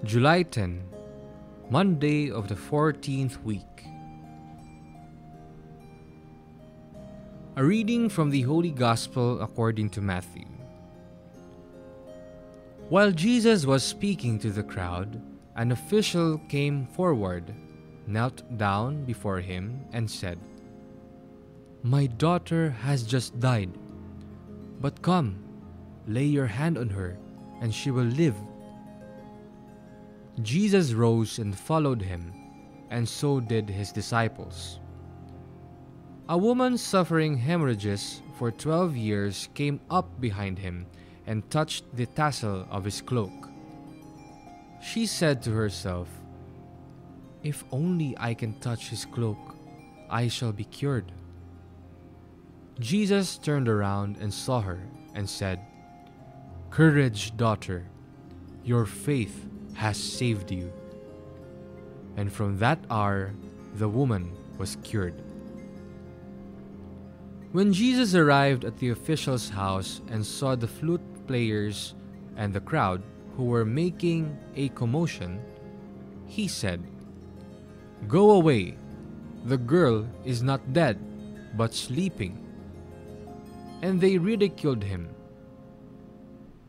July 10, Monday of the 14th week. A reading from the Holy Gospel according to Matthew. While Jesus was speaking to the crowd, an official came forward, knelt down before him, and said, "My daughter has just died, but come, lay your hand on her, and she will live." Jesus rose and followed him, and so did his disciples. A woman suffering hemorrhages for 12 years came up behind him and touched the tassel of his cloak. She said to herself, "If only I can touch his cloak, I shall be cured." Jesus turned around and saw her and said, "Courage, daughter, your faith has saved you." And from that hour, the woman was cured. When Jesus arrived at the official's house and saw the flute players and the crowd who were making a commotion, he said, "Go away, the girl is not dead, but sleeping." And they ridiculed him.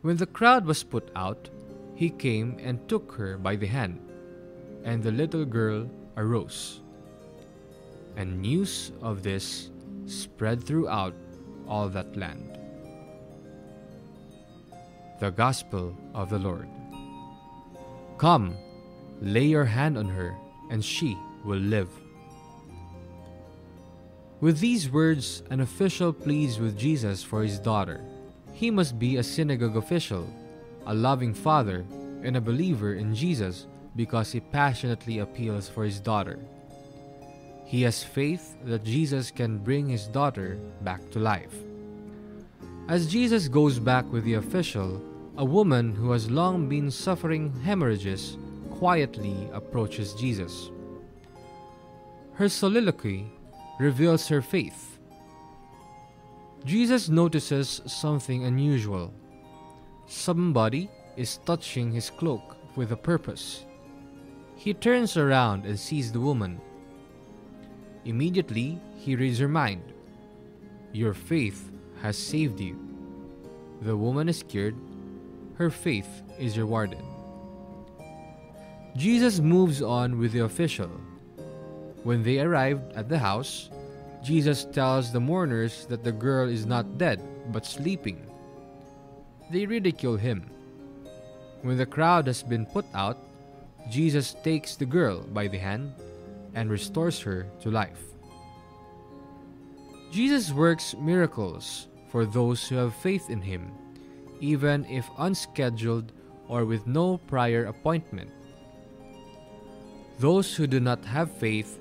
When the crowd was put out, he came and took her by the hand, and the little girl arose. And news of this spread throughout all that land. The Gospel of the Lord. Come, lay your hand on her, and she will live. With these words, an official pleads with Jesus for his daughter. He must be a synagogue official, a loving father, and a believer in Jesus because he passionately appeals for his daughter. He has faith that Jesus can bring his daughter back to life. As Jesus goes back with the official, a woman who has long been suffering hemorrhages quietly approaches Jesus. Her soliloquy reveals her faith. Jesus notices something unusual. Somebody is touching his cloak with a purpose. He turns around and sees the woman. Immediately, he reads her mind. "Your faith has saved you." The woman is cured. Her faith is rewarded. Jesus moves on with the official. When they arrived at the house, Jesus tells the mourners that the girl is not dead, but sleeping. They ridicule him. When the crowd has been put out, Jesus takes the girl by the hand and restores her to life. Jesus works miracles for those who have faith in him, even if unscheduled or with no prior appointment. Those who do not have faith,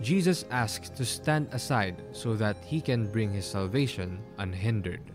Jesus asks to stand aside so that he can bring his salvation unhindered.